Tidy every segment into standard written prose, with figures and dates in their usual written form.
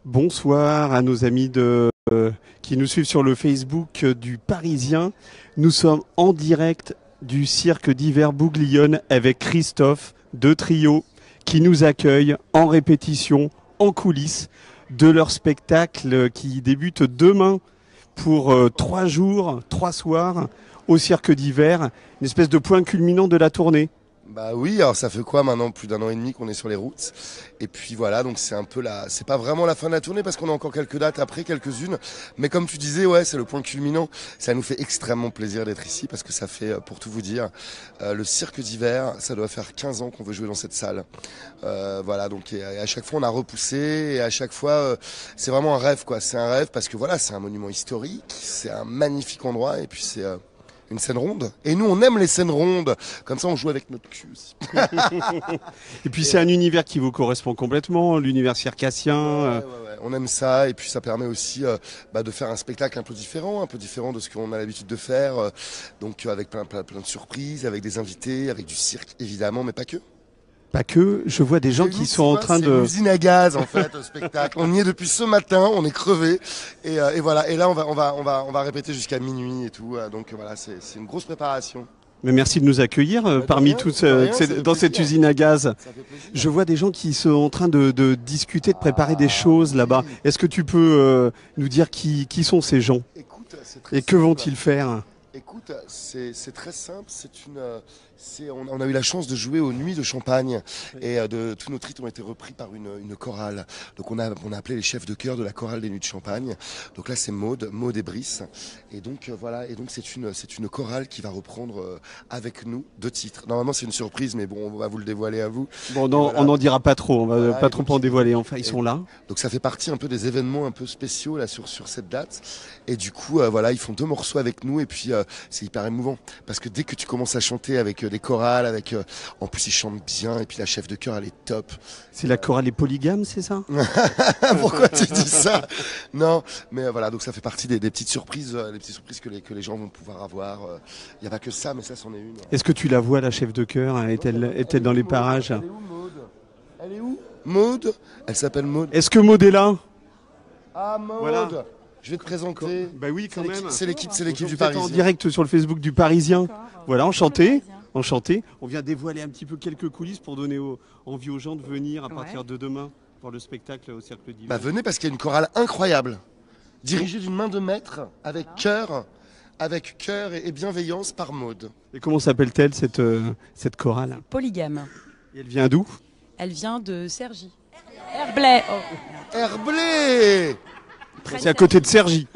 Bonsoir à nos amis qui nous suivent sur le Facebook du Parisien. Nous sommes en direct du cirque d'hiver Bouglione avec Christophe de Trio qui nous accueille en répétition, en coulisses de leur spectacle qui débute demain pour 3 jours, 3 soirs au cirque d'hiver, une espèce de point culminant de la tournée. Bah oui, alors ça fait quoi maintenant? Plus d'1 an et demi qu'on est sur les routes. Et puis voilà, donc c'est un peu c'est pas vraiment la fin de la tournée parce qu'on a encore quelques dates après, quelques-unes. Mais comme tu disais, ouais, c'est le point culminant. Ça nous fait extrêmement plaisir d'être ici parce que ça fait, pour tout vous dire, le cirque d'hiver, ça doit faire 15 ans qu'on veut jouer dans cette salle. Voilà, donc et à chaque fois on a repoussé et à chaque fois c'est vraiment un rêve quoi. C'est un rêve parce que voilà, c'est un monument historique, c'est un magnifique endroit et puis c'est une scène ronde. Et nous, on aime les scènes rondes. Comme ça, on joue avec notre cul aussi. Et puis, c'est un univers qui vous correspond complètement, l'univers circassien. Ouais. On aime ça. Et puis, ça permet aussi de faire un spectacle un peu différent de ce qu'on a l'habitude de faire. Donc, avec plein de surprises, avec des invités, avec du cirque, évidemment, mais pas que. Pas que, je vois des gens qui sont en train de... C'est l'usine à gaz en fait, le spectacle. On y est depuis ce matin, on est crevés et voilà. Et là, on va répéter jusqu'à minuit et tout. Donc voilà, c'est une grosse préparation. Mais merci de nous accueillir parmi tous dans cette usine à gaz. Je vois des gens qui sont en train de discuter, de préparer des choses là-bas. Est-ce que tu peux nous dire qui sont ces gens? Écoute, et que vont-ils faire? Écoute, c'est très simple. On a eu la chance de jouer aux Nuits de Champagne et tous nos titres ont été repris par une chorale. Donc on a appelé les chefs de chœur de la chorale des Nuits de Champagne. Donc là c'est Maud et Brice. Et donc voilà. Et donc c'est une chorale qui va reprendre avec nous 2 titres. Normalement c'est une surprise, mais bon on va vous le dévoiler à vous. Bon, non, voilà. On n'en dira pas trop. On va voilà, pas trop en dévoiler. Enfin ils sont là. Donc ça fait partie un peu des événements un peu spéciaux là sur cette date. Et du coup voilà ils font 2 morceaux avec nous et puis c'est hyper émouvant parce que dès que tu commences à chanter avec des chorales, en plus ils chantent bien et puis la chef de chœur elle est top. C'est la chorale est polygame, c'est ça? Pourquoi tu dis ça? Non, mais voilà, donc ça fait partie des petites surprises, que les gens vont pouvoir avoir. Il n'y a pas que ça, mais ça c'en est une. Est-ce que tu la vois la chef de chœur? Est-elle dans les parages? Elle est où Maud? Elle est où Maud? Elle s'appelle Maud. Est-ce que Maud est là? Ah Maud, voilà. Je vais te présenter. Bah oui, quand même. C'est l'équipe du Parisien. En direct sur le Facebook du Parisien. Voilà, enchanté. Enchanté. On vient dévoiler un petit peu quelques coulisses pour donner envie aux gens de venir à partir de demain voir le spectacle au Cercle d'Hiver. Bah venez parce qu'il y a une chorale incroyable, dirigée d'une main de maître, avec cœur et bienveillance par Maud. Et comment s'appelle-t-elle cette chorale? Polygame. Et elle vient d'où? Elle vient de Cergy. Herblay. Oh. Herblay. C'est à côté de Cergy.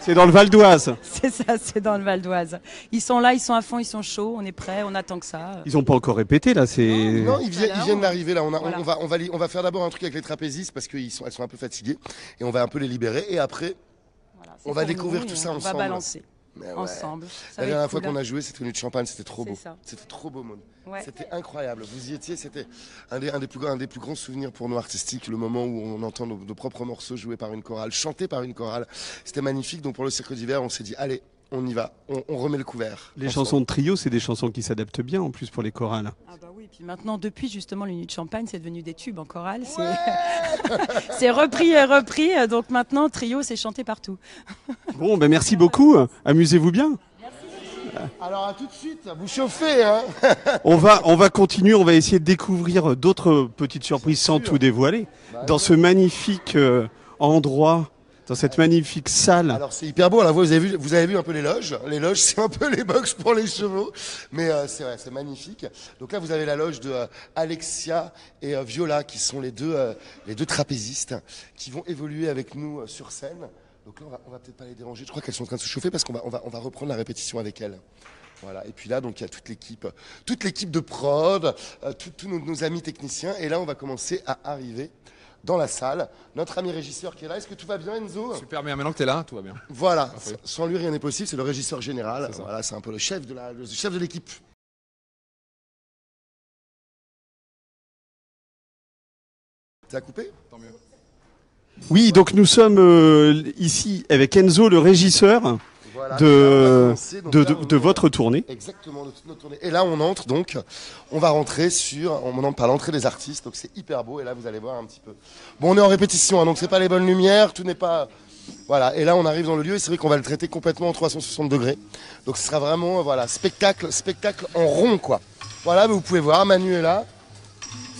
C'est dans le Val d'Oise. C'est ça, c'est dans le Val d'Oise. Ils sont là, ils sont à fond, ils sont chauds, on est prêts, on attend que ça. Ils n'ont pas encore répété là, Non, ils viennent d'arriver là. On va faire d'abord un truc avec les trapézistes parce qu'elles sont un peu fatiguées et on va un peu les libérer et après on va découvrir tout ça ensemble. On va balancer. Ensemble. La dernière fois qu'on a joué, c'était une nuit de champagne, c'était trop beau. C'était trop beau, Maud. Ouais. C'était incroyable. Vous y étiez, c'était un des plus grands souvenirs pour nous artistiques, le moment où on entend nos propres morceaux joués par une chorale, chantés par une chorale. C'était magnifique. Donc pour le cirque d'hiver, on s'est dit, allez, on y va, on remet le couvert. Les chansons de trio, c'est des chansons qui s'adaptent bien en plus pour les chorales. Ah bah oui, puis maintenant, depuis justement les Nuits de Champagne, c'est devenu des tubes en chorale. C'est repris, donc maintenant, trio, c'est chanté partout. Bon, ben merci beaucoup, amusez-vous bien. Alors à tout de suite, vous chauffez hein. On va continuer, on va essayer de découvrir d'autres petites surprises sans tout dévoiler. Dans ce magnifique endroit, dans cette magnifique salle. Alors c'est hyper beau, là vous avez vu un peu les loges. Les loges c'est un peu les box pour les chevaux, mais c'est vrai, c'est magnifique. Donc là vous avez la loge de Alexia et Viola qui sont les deux trapézistes qui vont évoluer avec nous sur scène. Donc là, on va peut-être pas les déranger. Je crois qu'elles sont en train de se chauffer parce qu'on va reprendre la répétition avec elles. Voilà. Et puis là, donc il y a toute l'équipe de prod, tous nos amis techniciens. Et là, on va commencer à arriver dans la salle. Notre ami régisseur qui est là. Est-ce que tout va bien, Enzo? Super bien. Maintenant que tu es là, tout va bien. Voilà. Sans lui, rien n'est possible. C'est le régisseur général. Voilà, c'est un peu le chef de l'équipe. T'as coupé? Tant mieux. Oui, donc nous sommes ici avec Enzo, le régisseur. Voilà. De votre tournée. Exactement, de toute notre tournée. Et là, on entre donc, on va rentrer on entre par l'entrée des artistes, donc c'est hyper beau. Et là, vous allez voir un petit peu. Bon, on est en répétition, hein, donc c'est pas les bonnes lumières, tout n'est pas. Voilà. Et là, on arrive dans le lieu et c'est vrai qu'on va le traiter complètement en 360 degrés. Donc, ce sera vraiment, voilà, spectacle en rond, quoi. Voilà, mais vous pouvez voir, Manu est là.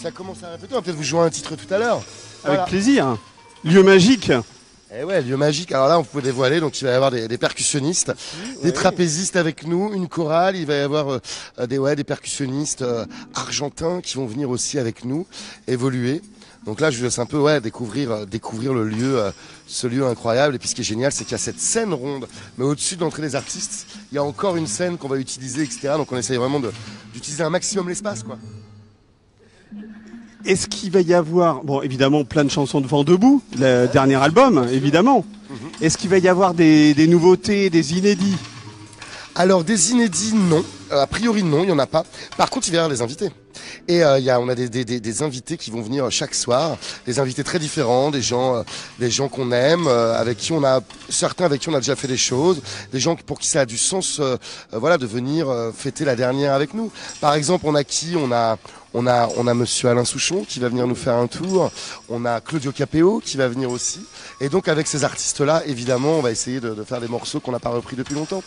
Ça commence à répéter. On va peut-être vous jouer un titre tout à l'heure. Voilà. Avec plaisir. Lieu magique. Eh ouais, lieu magique. Alors là, on peut dévoiler. Donc, il va y avoir des percussionnistes, des trapézistes avec nous, une chorale. Il va y avoir des percussionnistes argentins qui vont venir aussi avec nous évoluer. Donc là, je vous laisse un peu découvrir le lieu, ce lieu incroyable. Et puis, ce qui est génial, c'est qu'il y a cette scène ronde. Mais au-dessus de l'entrée des artistes, il y a encore une scène qu'on va utiliser, etc. Donc, on essaye vraiment d'utiliser un maximum l'espace, quoi. Est-ce qu'il va y avoir, bon, évidemment, plein de chansons de Vent debout, le dernier album, évidemment. Est-ce qu'il va y avoir des nouveautés, des inédits? Alors, des inédits, non. A priori, non, il n'y en a pas. Par contre, il va y avoir des invités. Et on a des invités qui vont venir chaque soir, des invités très différents, des gens qu'on aime, certains avec qui on a déjà fait des choses, des gens pour qui ça a du sens, de venir fêter la dernière avec nous. Par exemple, on a Monsieur Alain Souchon qui va venir nous faire un tour. On a Claudio Capéo qui va venir aussi. Et donc avec ces artistes-là, évidemment, on va essayer de faire des morceaux qu'on n'a pas repris depuis longtemps.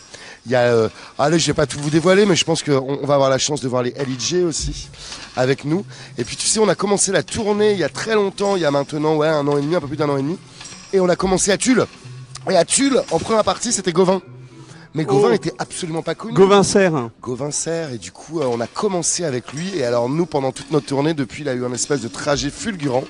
Il y a, allez, je vais pas tout vous dévoiler, mais je pense qu'on va avoir la chance de voir les LIJ aussi avec nous. Et puis tu sais, on a commencé la tournée il y a très longtemps, il y a maintenant un an et demi, un peu plus d'un an et demi. Et on a commencé à Tulle. Et à Tulle, en première partie, c'était Gauvin. Mais Gauvin était absolument pas connu. Gauvin Serre. Gauvin Serre, et du coup, on a commencé avec lui. Et alors, nous, pendant toute notre tournée, depuis, il a eu un espèce de trajet fulgurant.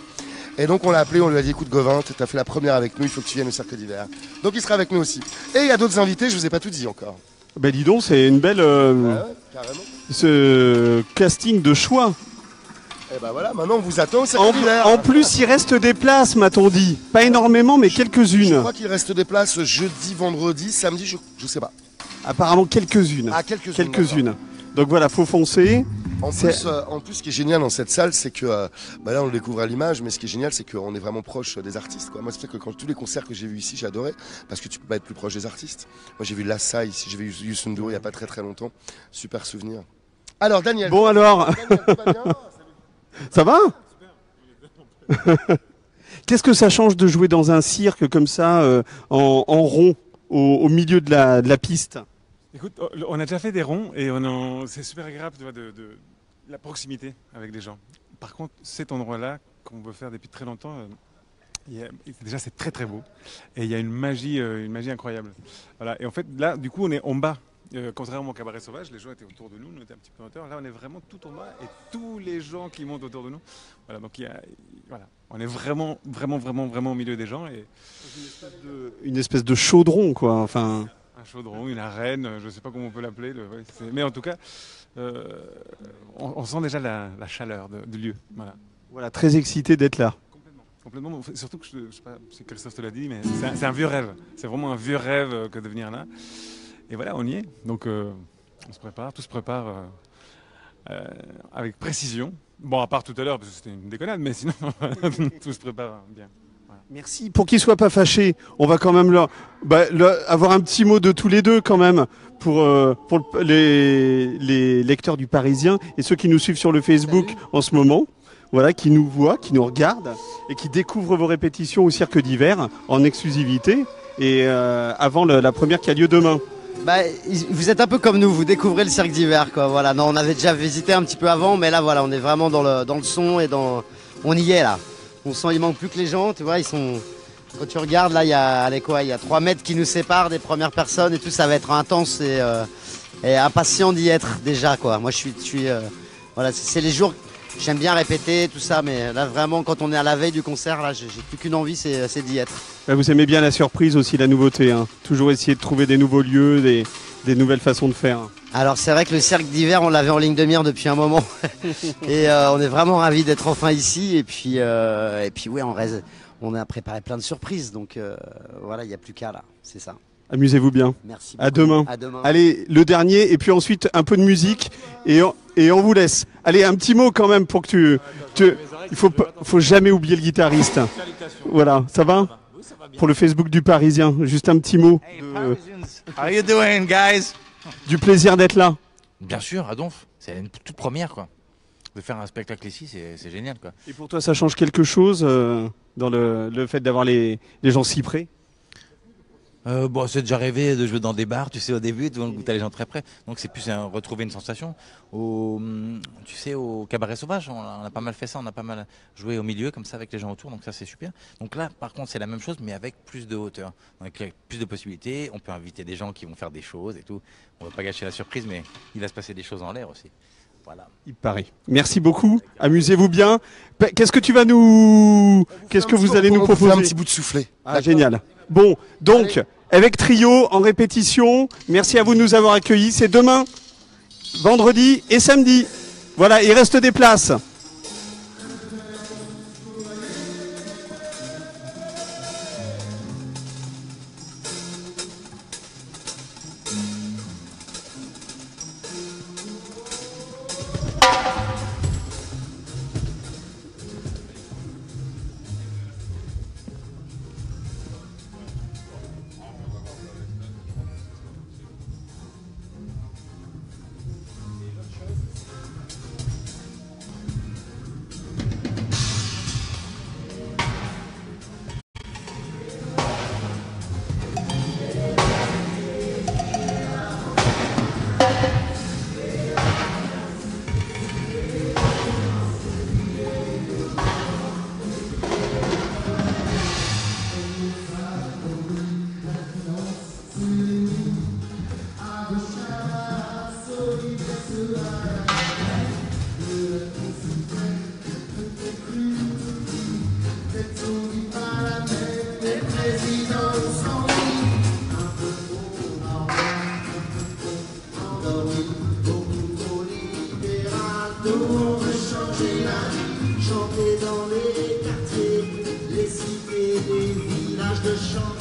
Et donc, on l'a appelé, on lui a dit, écoute, Gauvin, tu as fait la première avec nous, il faut que tu viennes au Cirque d'Hiver. Donc, il sera avec nous aussi. Et il y a d'autres invités, je vous ai pas tout dit encore. Ben, dis donc, c'est une belle. Carrément. Ce casting de choix. Et ben voilà, maintenant, on vous attend au Cirque d'Hiver. En plus, il reste des places, m'a-t-on dit. Pas énormément, mais quelques-unes. Je crois qu'il reste des places jeudi, vendredi, samedi, je sais pas. Apparemment quelques-unes. Ah, quelques-unes. Donc voilà, faut foncer. En plus, ce qui est génial dans cette salle, c'est que là, on le découvre à l'image, mais ce qui est génial, c'est qu'on est vraiment proche des artistes, quoi. Moi, c'est vrai que tous les concerts que j'ai vus ici, j'ai adoré, parce que tu peux pas être plus proche des artistes. Moi, j'ai vu Lassa ici, j'ai vu Youssou N'Dour il y a pas très très longtemps. Super souvenir. Alors, Daniel. Bon alors. Daniel, tout va bien. Ça va? Qu'est-ce que ça change de jouer dans un cirque comme ça, en rond, au milieu de la piste? Écoute, on a déjà fait des ronds et c'est super agréable de la proximité avec les gens. Par contre, cet endroit-là, qu'on veut faire depuis très longtemps, déjà c'est très très beau et il y a une magie incroyable. Voilà. Et en fait, là, du coup, on est en bas. Contrairement au Cabaret Sauvage, les gens étaient autour de nous, nous étions un petit peu en hauteur. Là, on est vraiment tout en bas et tous les gens qui montent autour de nous. Voilà, donc on est vraiment au milieu des gens et une espèce de chaudron, quoi. Enfin. Un chaudron, une arène, je ne sais pas comment on peut l'appeler, mais en tout cas, on sent déjà la chaleur du lieu. Voilà, très excité d'être là. Complètement. Surtout que je sais pas si Christophe te l'a dit, mais c'est un vieux rêve. C'est vraiment un vieux rêve que de venir là. Et voilà, on y est. Donc on se prépare, tout se prépare avec précision. Bon, à part tout à l'heure, parce que c'était une déconnade, mais sinon, tout se prépare bien. Voilà. Merci. Pour qu'ils ne soient pas fâchés, on va quand même avoir un petit mot de tous les deux quand même pour les lecteurs du Parisien et ceux qui nous suivent sur le Facebook en ce moment. Voilà, qui nous voient, qui nous regardent et qui découvrent vos répétitions au Cirque d'Hiver en exclusivité et avant la première qui a lieu demain. Vous êtes un peu comme nous, vous découvrez le Cirque d'Hiver, quoi. Voilà, non, on avait déjà visité un petit peu avant, mais là, voilà, on est vraiment dans le son et on y est là. On sent, il manque plus que les gens, tu vois, ils sont. Quand tu regardes là, il y a 3 mètres qui nous séparent des premières personnes et tout, ça va être intense et impatient d'y être déjà, quoi. Moi, je suis voilà, c'est les jours. J'aime bien répéter tout ça, mais là vraiment quand on est à la veille du concert, là j'ai plus qu'une envie, c'est d'y être. Vous aimez bien la surprise aussi, la nouveauté, hein. Toujours essayer de trouver des nouveaux lieux, des nouvelles façons de faire. Alors c'est vrai que le Cirque d'Hiver, on l'avait en ligne de mire depuis un moment et on est vraiment ravis d'être enfin ici et puis ouais, on a préparé plein de surprises, donc voilà, il n'y a plus qu'à là, c'est ça. Amusez-vous bien. Merci beaucoup. À demain. À demain. Allez, le dernier, et puis ensuite un peu de musique, et on vous laisse. Allez, un petit mot quand même pour que il faut jamais oublier le guitariste. Voilà, ça va ? pour le Facebook du Parisien. Juste un petit mot Hey, Parisians, how you doing, guys? du plaisir d'être là. Bien sûr, à Donf. C'est une toute première, quoi. De faire un spectacle ici, c'est génial, quoi. Et pour toi, ça change quelque chose dans le fait d'avoir les gens si près? Bon, c'est déjà rêvé de jouer dans des bars, tu sais, au début, où t'as les gens très près. Donc c'est plus retrouver une sensation. Tu sais, au Cabaret Sauvage, on a pas mal fait ça, on a pas mal joué au milieu, comme ça, avec les gens autour, donc ça c'est super. Donc là, par contre, c'est la même chose, mais avec plus de hauteur. Donc avec plus de possibilités, on peut inviter des gens qui vont faire des choses et tout. On va pas gâcher la surprise, mais il va se passer des choses en l'air aussi. Voilà. Il paraît. Merci beaucoup. Amusez-vous bien. Qu'est-ce que tu vas nous... Qu'est-ce que vous allez nous On fait proposer? un petit bout de soufflet. Ah, génial. Bon, donc, avec Trio, en répétition, merci à vous de nous avoir accueillis. C'est demain, vendredi et samedi. Voilà, il reste des places. Chanter dans les quartiers, les cités, les villages de chants.